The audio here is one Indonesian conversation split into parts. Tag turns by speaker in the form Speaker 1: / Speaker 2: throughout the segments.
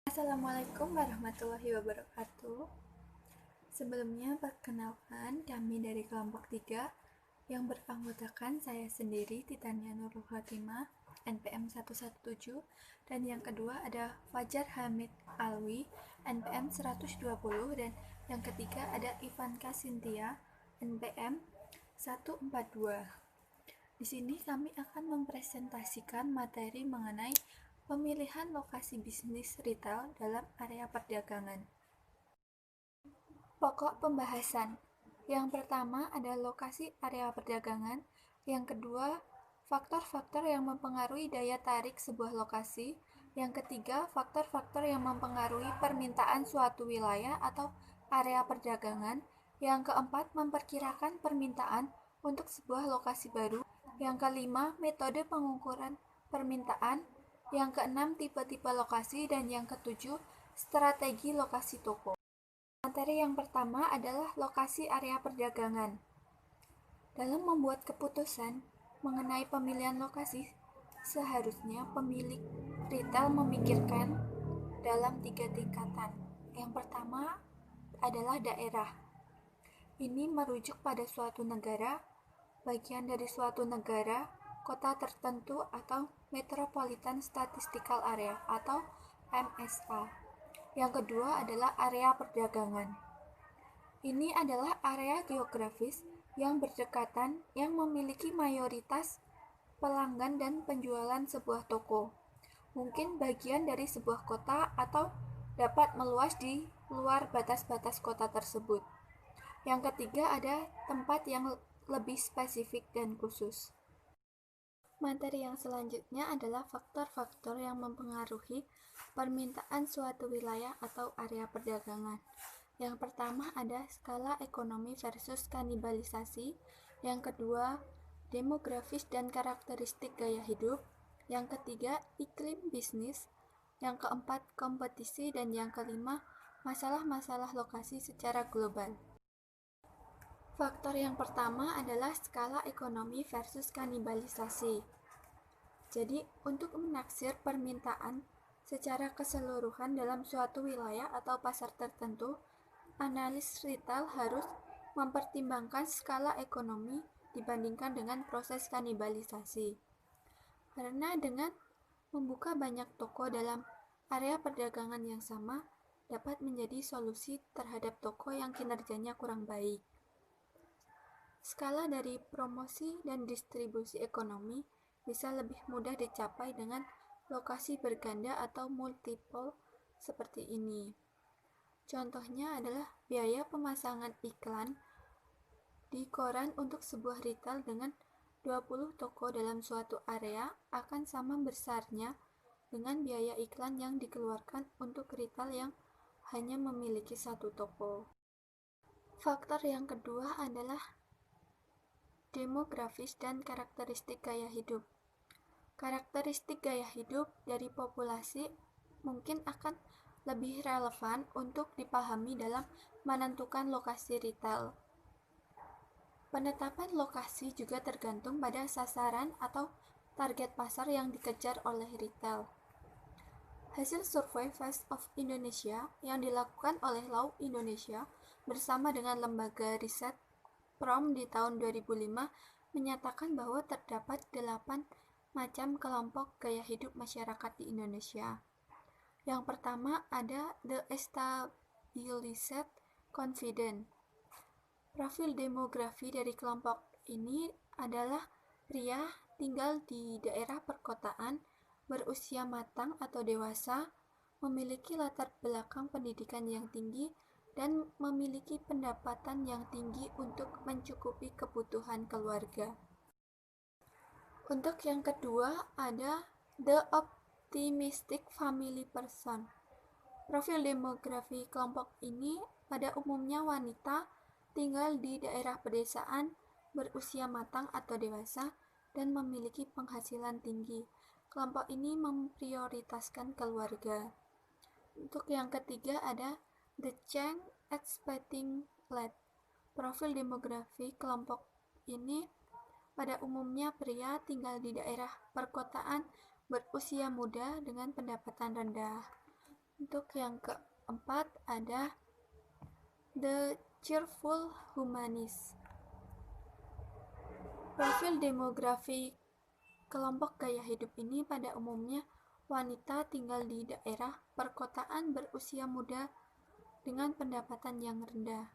Speaker 1: Assalamualaikum warahmatullahi wabarakatuh. Sebelumnya perkenalkan kami dari kelompok 3 yang beranggotakan saya sendiri Titania Nurul Khotimah NPM 117 dan yang kedua ada Fajar Hamid Alwi NPM 120 dan yang ketiga ada Ivanka Cynthia NPM 142. Di sini kami akan mempresentasikan materi mengenai pemilihan lokasi bisnis retail dalam area perdagangan. Pokok pembahasan. Yang pertama ada lokasi area perdagangan, yang kedua faktor-faktor yang mempengaruhi daya tarik sebuah lokasi, yang ketiga faktor-faktor yang mempengaruhi permintaan suatu wilayah atau area perdagangan, yang keempat memperkirakan permintaan untuk sebuah lokasi baru, yang kelima metode pengukuran permintaan, yang keenam tipe-tipe lokasi, dan yang ketujuh strategi lokasi toko. Materi yang pertama adalah lokasi area perdagangan. Dalam membuat keputusan mengenai pemilihan lokasi, seharusnya pemilik retail memikirkan dalam 3 tingkatan. Yang pertama adalah daerah. Ini merujuk pada suatu negara, bagian dari suatu negara, kota tertentu atau Metropolitan Statistical Area atau MSA. Yang kedua adalah area perdagangan. Ini adalah area geografis yang berdekatan yang memiliki mayoritas pelanggan dan penjualan sebuah toko. Mungkin bagian dari sebuah kota atau dapat meluas di luar batas-batas kota tersebut. Yang ketiga ada tempat yang lebih spesifik dan khusus. Materi yang selanjutnya adalah faktor-faktor yang mempengaruhi permintaan suatu wilayah atau area perdagangan. Yang pertama ada skala ekonomi versus kanibalisasi, yang kedua demografis dan karakteristik gaya hidup, yang ketiga iklim bisnis, yang keempat kompetisi, dan yang kelima masalah-masalah lokasi secara global. Faktor yang pertama adalah skala ekonomi versus kanibalisasi. Jadi, untuk menaksir permintaan secara keseluruhan dalam suatu wilayah atau pasar tertentu, analis retail harus mempertimbangkan skala ekonomi dibandingkan dengan proses kanibalisasi. Karena dengan membuka banyak toko dalam area perdagangan yang sama dapat menjadi solusi terhadap toko yang kinerjanya kurang baik. Skala dari promosi dan distribusi ekonomi bisa lebih mudah dicapai dengan lokasi berganda atau multiple seperti ini. Contohnya adalah biaya pemasangan iklan di koran untuk sebuah retail dengan 20 toko dalam suatu area akan sama besarnya dengan biaya iklan yang dikeluarkan untuk retail yang hanya memiliki satu toko. Faktor yang kedua adalah demografis dan karakteristik gaya hidup. Karakteristik gaya hidup dari populasi mungkin akan lebih relevan untuk dipahami dalam menentukan lokasi retail. Penetapan lokasi juga tergantung pada sasaran atau target pasar yang dikejar oleh retail. Hasil survei Face of Indonesia yang dilakukan oleh Law Indonesia bersama dengan lembaga riset Prom di tahun 2005 menyatakan bahwa terdapat 8 macam kelompok gaya hidup masyarakat di Indonesia. Yang pertama ada the established confident. Profil demografi dari kelompok ini adalah pria tinggal di daerah perkotaan, berusia matang atau dewasa, memiliki latar belakang pendidikan yang tinggi, dan memiliki pendapatan yang tinggi untuk mencukupi kebutuhan keluarga. Untuk yang kedua ada the optimistic family person. Profil demografi kelompok ini pada umumnya wanita, tinggal di daerah pedesaan, berusia matang atau dewasa, dan memiliki penghasilan tinggi. Kelompok ini memprioritaskan keluarga. Untuk yang ketiga ada the change expecting late. Profil demografi kelompok ini pada umumnya pria tinggal di daerah perkotaan, berusia muda dengan pendapatan rendah. Untuk yang keempat ada The Cheerful Humanist. Profil demografi kelompok gaya hidup ini pada umumnya wanita tinggal di daerah perkotaan berusia muda dengan pendapatan yang rendah.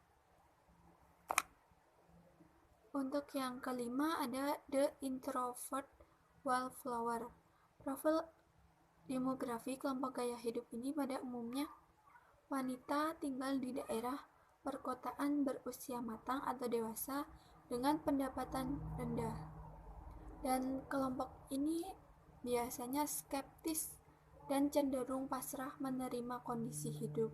Speaker 1: Untuk yang kelima ada The Introvert Wallflower. Profil demografi kelompok gaya hidup ini pada umumnya wanita tinggal di daerah perkotaan berusia matang atau dewasa dengan pendapatan rendah. Dan kelompok ini biasanya skeptis dan cenderung pasrah menerima kondisi hidup.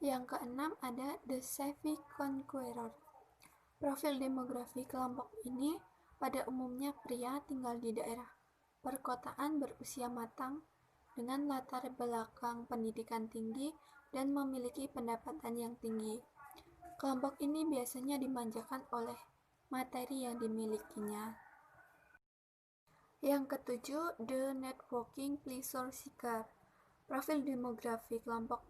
Speaker 1: Yang keenam ada The Savvy Conqueror. Profil demografi kelompok ini pada umumnya pria tinggal di daerah perkotaan berusia matang dengan latar belakang pendidikan tinggi dan memiliki pendapatan yang tinggi. Kelompok ini biasanya dimanjakan oleh materi yang dimilikinya. Yang ketujuh, The Networking Pleasure Seeker. Profil demografi kelompok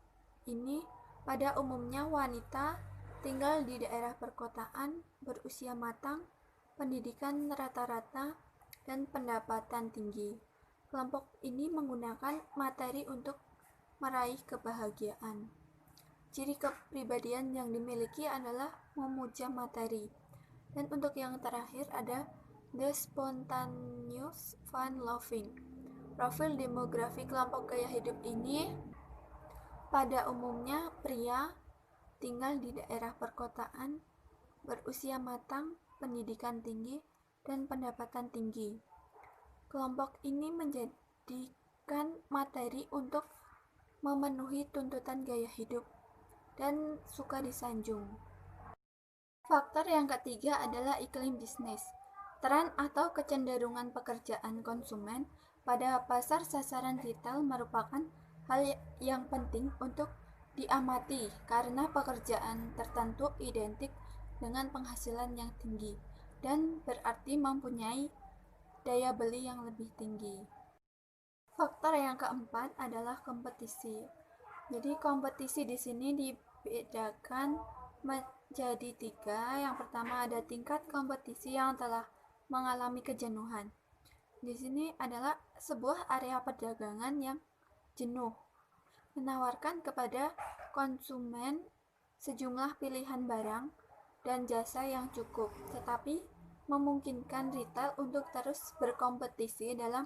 Speaker 1: ini pada umumnya wanita tinggal di daerah perkotaan berusia matang, pendidikan rata-rata, dan pendapatan tinggi. Kelompok ini menggunakan materi untuk meraih kebahagiaan. Ciri kepribadian yang dimiliki adalah memuja materi. Dan untuk yang terakhir ada The Spontaneous Fun Loving. Profil demografi kelompok gaya hidup ini pada umumnya pria tinggal di daerah perkotaan, berusia matang, pendidikan tinggi, dan pendapatan tinggi. Kelompok ini menjadikan materi untuk memenuhi tuntutan gaya hidup dan suka disanjung. Faktor yang ketiga adalah iklim bisnis. Tren atau kecenderungan pekerjaan konsumen pada pasar sasaran retail merupakan hal yang penting untuk diamati karena pekerjaan tertentu identik dengan penghasilan yang tinggi dan berarti mempunyai daya beli yang lebih tinggi. Faktor yang keempat adalah kompetisi. Jadi kompetisi di sini dibedakan menjadi 3. Yang pertama ada tingkat kompetisi yang telah mengalami kejenuhan. Di sini adalah sebuah area perdagangan yang jenuh, menawarkan kepada konsumen sejumlah pilihan barang dan jasa yang cukup, tetapi memungkinkan retail untuk terus berkompetisi dalam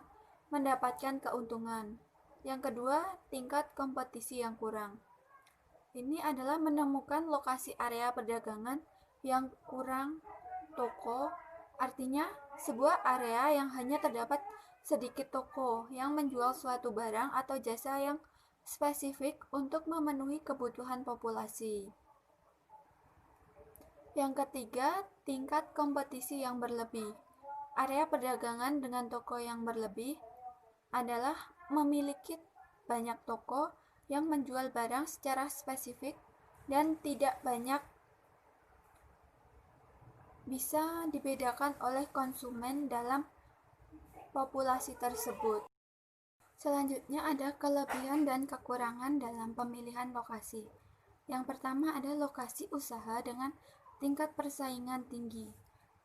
Speaker 1: mendapatkan keuntungan. Yang kedua, tingkat kompetisi yang kurang. Ini adalah menemukan lokasi area perdagangan yang kurang toko, artinya sebuah area yang hanya terdapat sedikit toko yang menjual suatu barang atau jasa yang spesifik untuk memenuhi kebutuhan populasi. Yang ketiga, tingkat kompetisi yang berlebih. Area perdagangan dengan toko yang berlebih adalah memiliki banyak toko yang menjual barang secara spesifik dan tidak banyak bisa dibedakan oleh konsumen dalam populasi tersebut. Selanjutnya ada kelebihan dan kekurangan dalam pemilihan lokasi. Yang pertama ada lokasi usaha dengan tingkat persaingan tinggi.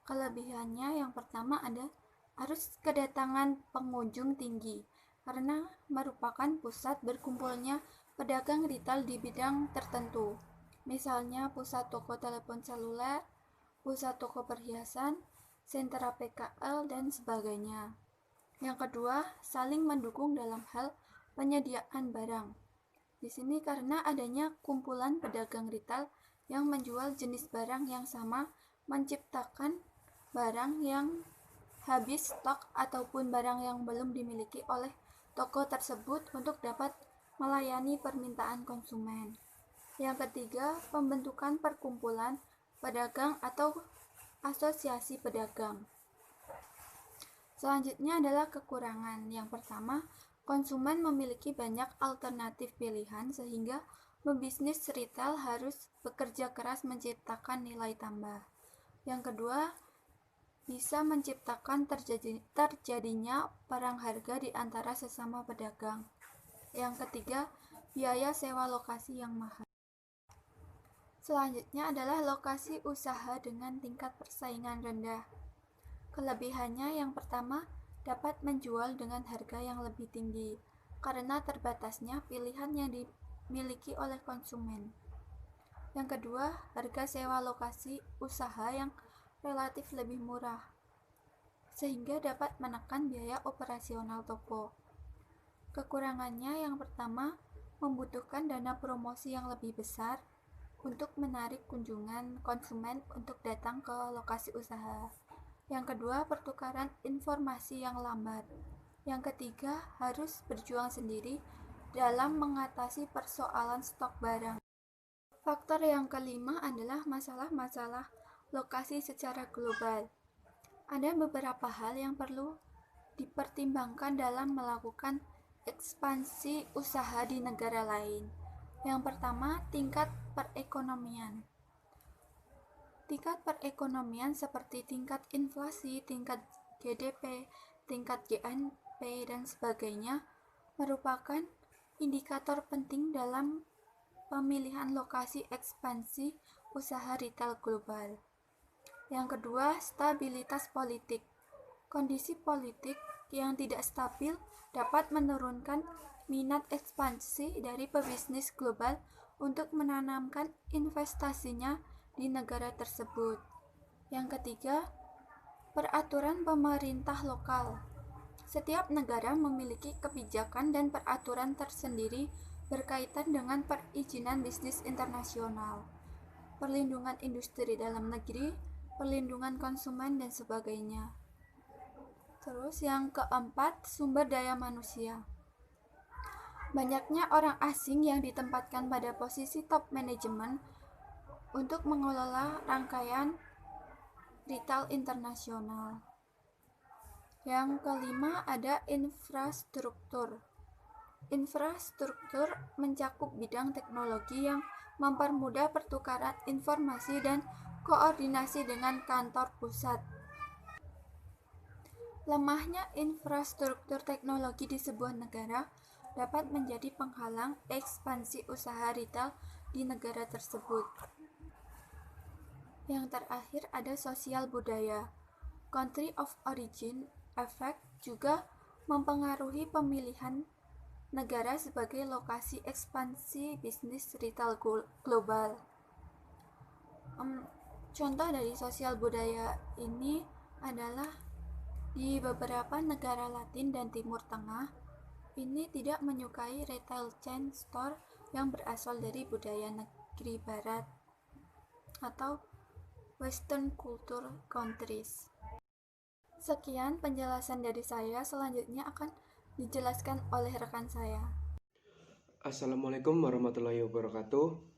Speaker 1: Kelebihannya yang pertama ada arus kedatangan pengunjung tinggi karena merupakan pusat berkumpulnya pedagang retail di bidang tertentu. Misalnya pusat toko telepon seluler, pusat toko perhiasan, sentra PKL, dan sebagainya. Yang kedua, saling mendukung dalam hal penyediaan barang. Di sini karena adanya kumpulan pedagang retail yang menjual jenis barang yang sama, menciptakan barang yang habis stok ataupun barang yang belum dimiliki oleh toko tersebut untuk dapat melayani permintaan konsumen. Yang ketiga, pembentukan perkumpulan pedagang atau asosiasi pedagang. Selanjutnya adalah kekurangan. Yang pertama, konsumen memiliki banyak alternatif pilihan sehingga pebisnis retail harus bekerja keras menciptakan nilai tambah. Yang kedua, bisa menciptakan terjadinya perang harga di antara sesama pedagang. Yang ketiga, biaya sewa lokasi yang mahal. Selanjutnya adalah lokasi usaha dengan tingkat persaingan rendah. Kelebihannya yang pertama, dapat menjual dengan harga yang lebih tinggi karena terbatasnya pilihan yang dimiliki oleh konsumen. Yang kedua, harga sewa lokasi usaha yang relatif lebih murah, sehingga dapat menekan biaya operasional toko. Kekurangannya yang pertama, membutuhkan dana promosi yang lebih besar untuk menarik kunjungan konsumen untuk datang ke lokasi usaha. Yang kedua, pertukaran informasi yang lambat. Yang ketiga, harus berjuang sendiri dalam mengatasi persoalan stok barang. Faktor yang kelima adalah masalah-masalah lokasi secara global. Ada beberapa hal yang perlu dipertimbangkan dalam melakukan ekspansi usaha di negara lain. Yang pertama, tingkat perekonomian. Tingkat perekonomian seperti tingkat inflasi, tingkat GDP, tingkat GNP, dan sebagainya merupakan indikator penting dalam pemilihan lokasi ekspansi usaha retail global. Yang kedua, stabilitas politik. Kondisi politik yang tidak stabil dapat menurunkan minat ekspansi dari pebisnis global untuk menanamkan investasinya di negara tersebut. Yang ketiga, peraturan pemerintah lokal. Setiap negara memiliki kebijakan dan peraturan tersendiri berkaitan dengan perizinan bisnis internasional, perlindungan industri dalam negeri, perlindungan konsumen, dan sebagainya. Terus yang keempat, sumber daya manusia. Banyaknya orang asing yang ditempatkan pada posisi top manajemen untuk mengelola rangkaian retail internasional. Yang kelima ada infrastruktur. Infrastruktur mencakup bidang teknologi yang mempermudah pertukaran informasi dan koordinasi dengan kantor pusat. Lemahnya infrastruktur teknologi di sebuah negara dapat menjadi penghalang ekspansi usaha retail di negara tersebut. Yang terakhir ada sosial budaya. Country of origin effect juga mempengaruhi pemilihan negara sebagai lokasi ekspansi bisnis retail global. Contoh dari sosial budaya ini adalah di beberapa negara Latin dan Timur Tengah, ini tidak menyukai retail chain store yang berasal dari budaya negeri barat atau Western culture countries. Sekian penjelasan dari saya, selanjutnya akan dijelaskan oleh rekan saya.
Speaker 2: Assalamualaikum warahmatullahi wabarakatuh.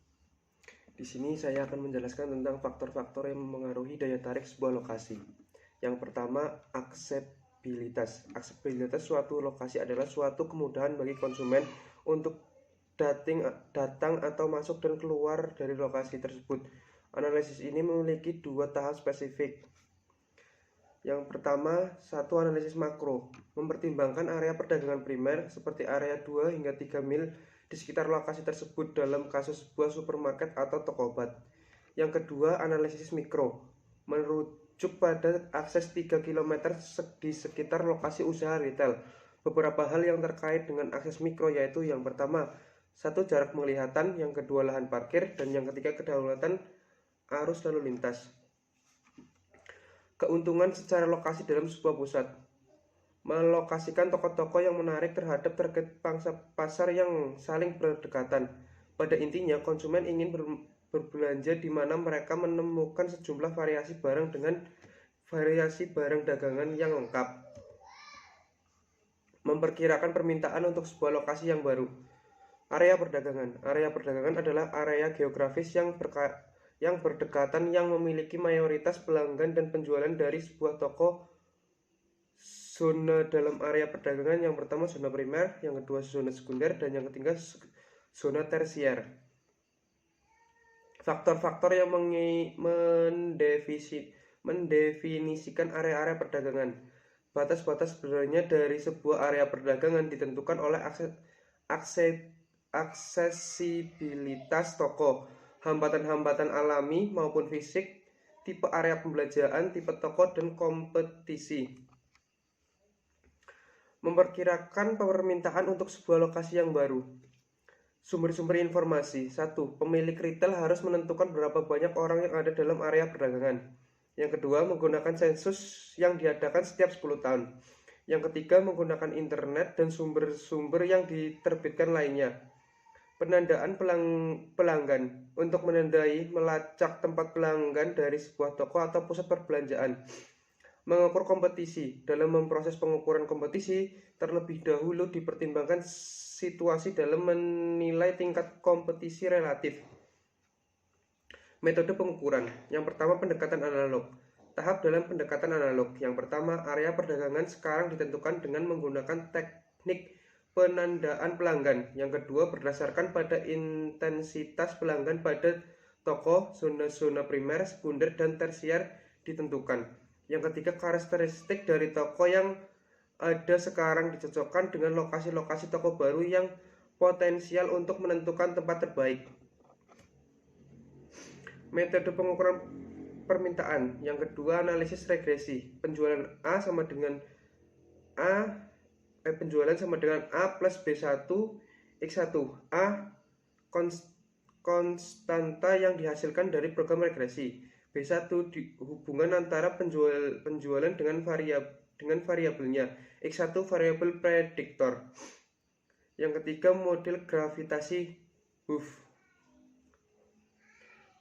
Speaker 2: Di sini saya akan menjelaskan tentang faktor-faktor yang mempengaruhi daya tarik sebuah lokasi. Yang pertama, aksesibilitas. Aksesibilitas suatu lokasi adalah suatu kemudahan bagi konsumen untuk datang atau masuk dan keluar dari lokasi tersebut. Analisis ini memiliki dua tahap spesifik. Yang pertama, satu analisis makro, mempertimbangkan area perdagangan primer seperti area 2 hingga 3 mil di sekitar lokasi tersebut dalam kasus sebuah supermarket atau toko obat. Yang kedua, analisis mikro, merujuk pada akses 3 km di sekitar lokasi usaha retail. Beberapa hal yang terkait dengan akses mikro yaitu yang pertama, satu jarak penglihatan, yang kedua lahan parkir, dan yang ketiga kedaulatan arus lalu lintas. Keuntungan secara lokasi dalam sebuah pusat, melokasikan toko-toko yang menarik terhadap target pangsa pasar yang saling berdekatan. Pada intinya, konsumen ingin berbelanja di mana mereka menemukan sejumlah variasi barang dengan variasi barang dagangan yang lengkap. Memperkirakan permintaan untuk sebuah lokasi yang baru. Area perdagangan. Area perdagangan adalah area geografis yang berdekatan yang memiliki mayoritas pelanggan dan penjualan dari sebuah toko. Zona dalam area perdagangan yang pertama zona primer, yang kedua zona sekunder, dan yang ketiga zona tersier. Faktor-faktor yang mendefinisikan area-area perdagangan. Batas-batas sebenarnya dari sebuah area perdagangan ditentukan oleh aksesibilitas toko, hambatan-hambatan alami maupun fisik, tipe area pembelanjaan, tipe toko, dan kompetisi. Memperkirakan permintaan untuk sebuah lokasi yang baru. Sumber-sumber informasi. 1. Pemilik retail harus menentukan berapa banyak orang yang ada dalam area perdagangan. Yang kedua, menggunakan sensus yang diadakan setiap 10 tahun. Yang ketiga, menggunakan internet dan sumber-sumber yang diterbitkan lainnya. Penandaan pelanggan. Untuk menandai melacak tempat pelanggan dari sebuah toko atau pusat perbelanjaan. Mengukur kompetisi. Dalam memproses pengukuran kompetisi, terlebih dahulu dipertimbangkan situasi dalam menilai tingkat kompetisi relatif. Metode pengukuran. Yang pertama, pendekatan analog. Tahap dalam pendekatan analog. Yang pertama, area perdagangan sekarang ditentukan dengan menggunakan teknik penandaan pelanggan. Yang kedua, berdasarkan pada intensitas pelanggan pada toko, zona-zona primer, sekunder, dan tersier ditentukan. Yang ketiga, karakteristik dari toko yang ada sekarang dicocokkan dengan lokasi-lokasi toko baru yang potensial untuk menentukan tempat terbaik. Metode pengukuran permintaan. Yang kedua, analisis regresi. Penjualan sama dengan A plus B1 X1. A konstanta yang dihasilkan dari program regresi. B1 hubungan antara penjualan dengan variabelnya. X1 variabel prediktor. Yang ketiga, model gravitasi Hoof.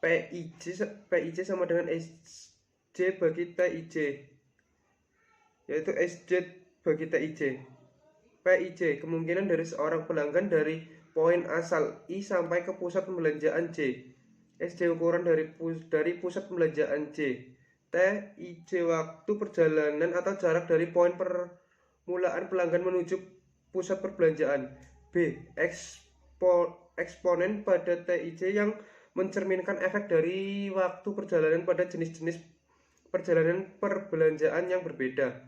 Speaker 2: PIJ sama dengan SJ bagi TIJ, yaitu SJ bagi TIJ. PIJ, kemungkinan dari seorang pelanggan dari poin asal I sampai ke pusat pembelanjaan J. SJ, ukuran dari pusat pembelanjaan J. TIJ, waktu perjalanan atau jarak dari poin permulaan pelanggan menuju pusat perbelanjaan. B, eksponen pada TIJ yang mencerminkan efek dari waktu perjalanan pada jenis-jenis perjalanan perbelanjaan yang berbeda.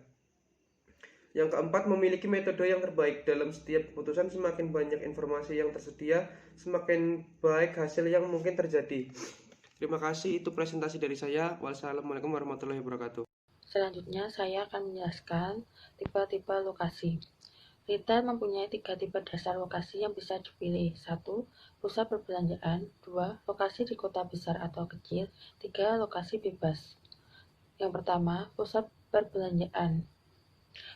Speaker 2: Yang keempat, memiliki metode yang terbaik. Dalam setiap keputusan, semakin banyak informasi yang tersedia, semakin baik hasil yang mungkin terjadi. Terima kasih, itu presentasi dari saya. Wassalamualaikum warahmatullahi wabarakatuh.
Speaker 3: Selanjutnya, saya akan menjelaskan tipe-tipe lokasi. Retail mempunyai 3 tipe dasar lokasi yang bisa dipilih. 1. Pusat perbelanjaan. 2. Lokasi di kota besar atau kecil. 3. Lokasi bebas. Yang pertama, pusat perbelanjaan.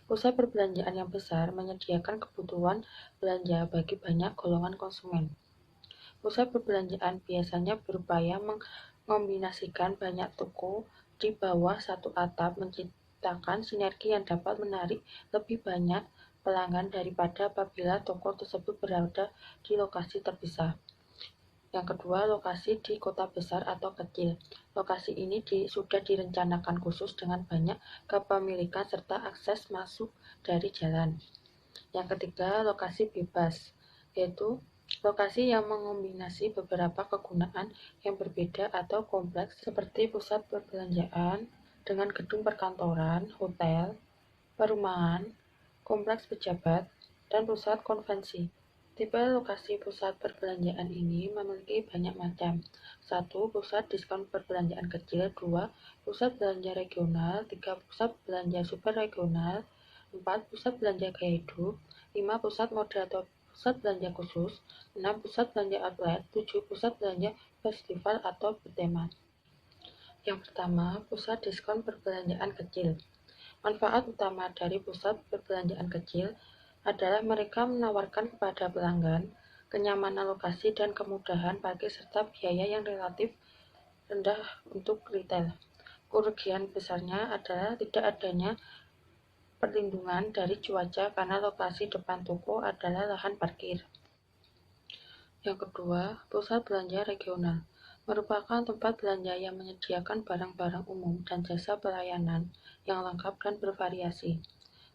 Speaker 3: Pusat perbelanjaan yang besar menyediakan kebutuhan belanja bagi banyak golongan konsumen. Pusat perbelanjaan biasanya berupaya mengombinasikan banyak toko di bawah satu atap, menciptakan sinergi yang dapat menarik lebih banyak pelanggan daripada apabila toko tersebut berada di lokasi terpisah. Yang kedua, lokasi di kota besar atau kecil. Lokasi ini sudah direncanakan khusus dengan banyak kepemilikan serta akses masuk dari jalan. Yang ketiga, lokasi bebas, yaitu lokasi yang mengombinasi beberapa kegunaan yang berbeda atau kompleks seperti pusat perbelanjaan dengan gedung perkantoran, hotel, perumahan, kompleks pejabat, dan pusat konvensi. Tipe lokasi pusat perbelanjaan ini memiliki banyak macam. 1. Pusat diskon perbelanjaan kecil. 2. Pusat belanja regional. 3. Pusat belanja super regional. 4. Pusat belanja gaya hidup. 5. Pusat mode atau pusat belanja khusus. 6. Pusat belanja outlet. 7. Pusat belanja festival atau bertema. Yang pertama, pusat diskon perbelanjaan kecil. Manfaat utama dari pusat perbelanjaan kecil adalah mereka menawarkan kepada pelanggan kenyamanan lokasi dan kemudahan parkir serta biaya yang relatif rendah untuk retail. Kerugian besarnya adalah tidak adanya perlindungan dari cuaca karena lokasi depan toko adalah lahan parkir. Yang kedua, pusat belanja regional merupakan tempat belanja yang menyediakan barang-barang umum dan jasa pelayanan yang lengkap dan bervariasi.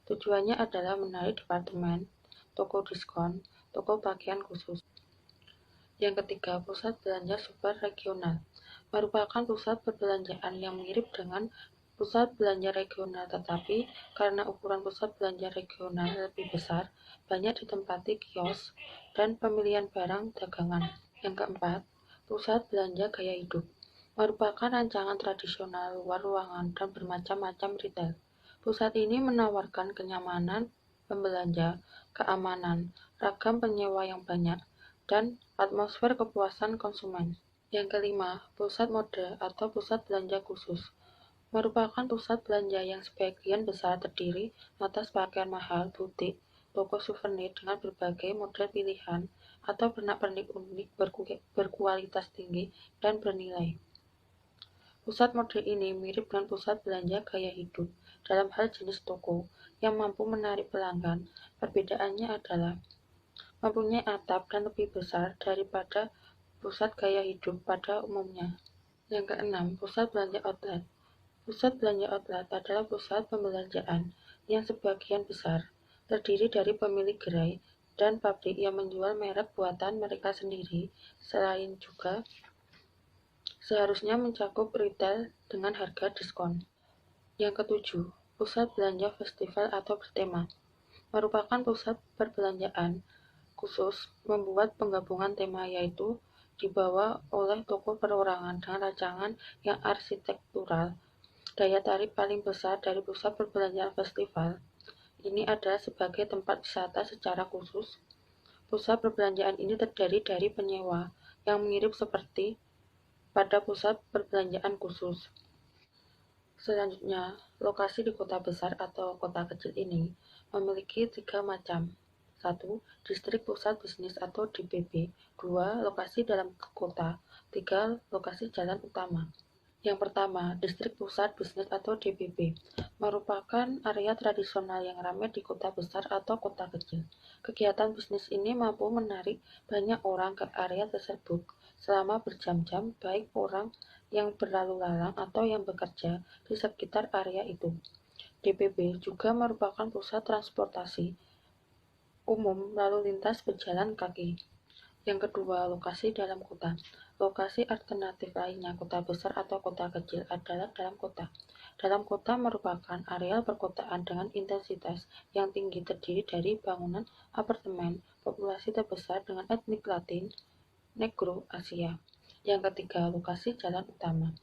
Speaker 3: Tujuannya adalah menarik departemen, toko diskon, toko pakaian khusus. Yang ketiga, pusat belanja super regional merupakan pusat perbelanjaan yang mirip dengan pusat belanja regional, tetapi karena ukuran pusat belanja regional lebih besar, banyak ditempati kios dan pemilihan barang dagangan. Yang keempat, pusat belanja gaya hidup merupakan rancangan tradisional luar ruangan dan bermacam-macam retail. Pusat ini menawarkan kenyamanan pembelanja, keamanan, ragam penyewa yang banyak, dan atmosfer kepuasan konsumen. Yang kelima, pusat mode atau pusat belanja khusus merupakan pusat belanja yang sebagian besar terdiri atas pakaian mahal, butik, toko souvenir dengan berbagai model pilihan, atau pernak-pernik unik berkualitas tinggi dan bernilai. Pusat mode ini mirip dengan pusat belanja gaya hidup dalam hal jenis toko yang mampu menarik pelanggan. Perbedaannya adalah mempunyai atap dan lebih besar daripada pusat gaya hidup pada umumnya. Yang keenam, pusat belanja outlet. Pusat belanja outlet adalah pusat pembelanjaan yang sebagian besar terdiri dari pemilik gerai dan pabrik yang menjual merek buatan mereka sendiri, selain juga seharusnya mencakup retail dengan harga diskon. Yang ketujuh, pusat belanja festival atau bertema merupakan pusat perbelanjaan khusus membuat penggabungan tema, yaitu dibawa oleh toko perorangan dengan rancangan yang arsitektural. Daya tarik paling besar dari pusat perbelanjaan festival ini adalah sebagai tempat wisata secara khusus. Pusat perbelanjaan ini terdiri dari penyewa yang mirip seperti pada pusat perbelanjaan khusus. Selanjutnya, lokasi di kota besar atau kota kecil ini memiliki 3 macam. 1. Distrik pusat bisnis atau DPB. 2. Lokasi dalam kota. 3. Lokasi jalan utama. Yang pertama, distrik pusat bisnis atau DPB merupakan area tradisional yang ramai di kota besar atau kota kecil. Kegiatan bisnis ini mampu menarik banyak orang ke area tersebut selama berjam-jam, baik orang yang berlalu lalang atau yang bekerja di sekitar area itu. DPB juga merupakan pusat transportasi umum lalu lintas berjalan kaki. Yang kedua, lokasi dalam kota. Lokasi alternatif lainnya kota besar atau kota kecil adalah dalam kota. Dalam kota merupakan areal perkotaan dengan intensitas yang tinggi terdiri dari bangunan apartemen, populasi terbesar dengan etnik Latin, Negro, Asia. Yang ketiga, lokasi jalan utama.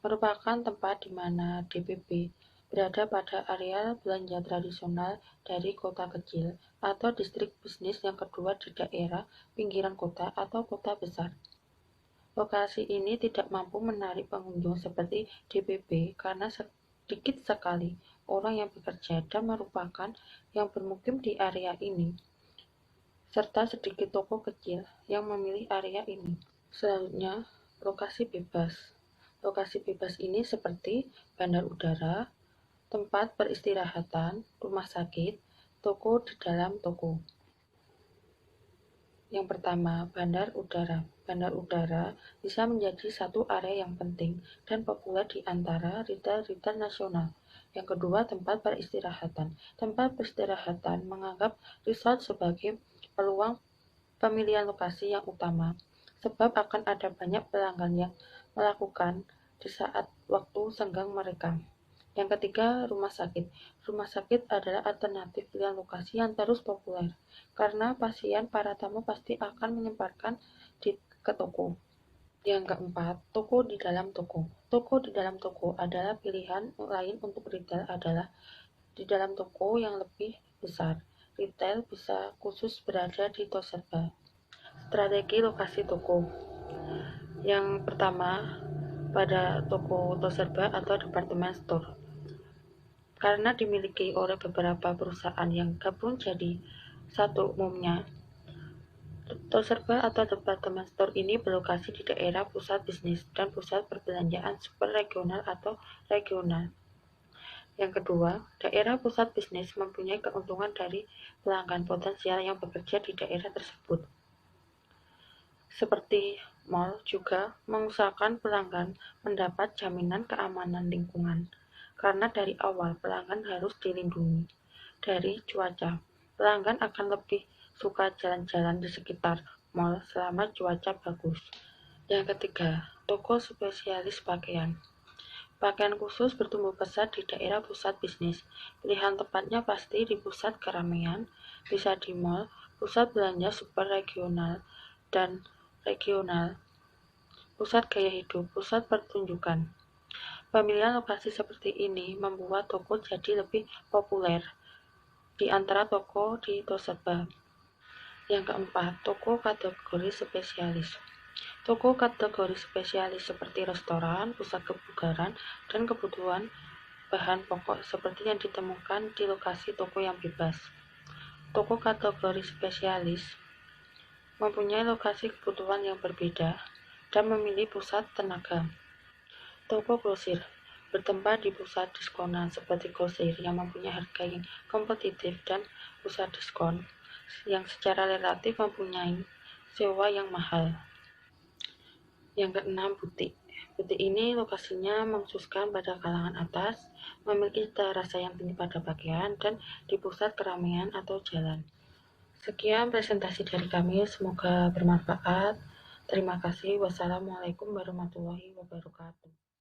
Speaker 3: Merupakan tempat di mana DPB berada pada area belanja tradisional dari kota kecil atau distrik bisnis yang kedua di daerah pinggiran kota atau kota besar. Lokasi ini tidak mampu menarik pengunjung seperti DPB karena sedikit sekali orang yang bekerja dan merupakan yang bermukim di area ini, serta sedikit toko kecil yang memilih area ini. Selanjutnya, lokasi bebas. Lokasi bebas ini seperti bandar udara, tempat peristirahatan, rumah sakit, toko di dalam toko. Yang pertama, bandar udara. Bandar udara bisa menjadi satu area yang penting dan populer di antara retail-retail nasional. Yang kedua, tempat peristirahatan. Tempat peristirahatan menganggap resort sebagai peluang pemilihan lokasi yang utama, sebab akan ada banyak pelanggan yang melakukan di saat waktu senggang mereka. Yang ketiga, rumah sakit. Rumah sakit adalah alternatif pilihan lokasi yang terus populer, karena pasien para tamu pasti akan menyemparkan ke toko. Yang keempat, toko di dalam toko. Toko di dalam toko adalah pilihan lain untuk retail adalah di dalam toko yang lebih besar. Retail bisa khusus berada di Toserba. Strategi lokasi toko. Yang pertama, pada toko Toserba atau department store. Karena dimiliki oleh beberapa perusahaan yang gabung jadi satu umumnya, Toserba atau department store ini berlokasi di daerah pusat bisnis dan pusat perbelanjaan super regional atau regional. Yang kedua, daerah pusat bisnis mempunyai keuntungan dari pelanggan potensial yang bekerja di daerah tersebut. Seperti mal juga mengusahakan pelanggan mendapat jaminan keamanan lingkungan, karena dari awal pelanggan harus dilindungi dari cuaca. Pelanggan akan lebih suka jalan-jalan di sekitar mal selama cuaca bagus. Yang ketiga, toko spesialis pakaian. Pakaian khusus bertumbuh pesat di daerah pusat bisnis. Pilihan tepatnya pasti di pusat keramaian, bisa di mal, pusat belanja super regional, dan regional, pusat gaya hidup, pusat pertunjukan. Pemilihan lokasi seperti ini membuat toko jadi lebih populer di antara toko di tersebar. Yang keempat, toko kategori spesialis. Toko kategori spesialis seperti restoran, pusat kebugaran, dan kebutuhan bahan pokok seperti yang ditemukan di lokasi toko yang bebas. Toko kategori spesialis mempunyai lokasi kebutuhan yang berbeda dan memilih pusat tenaga. Toko grosir bertempat di pusat diskonan seperti grosir yang mempunyai harga yang kompetitif dan pusat diskon yang secara relatif mempunyai sewa yang mahal. Yang keenam, butik. Butik ini lokasinya mengkhususkan pada kalangan atas, memiliki cita rasa yang tinggi pada pakaian, dan di pusat keramaian atau jalan. Sekian presentasi dari kami, semoga bermanfaat. Terima kasih. Wassalamualaikum warahmatullahi wabarakatuh.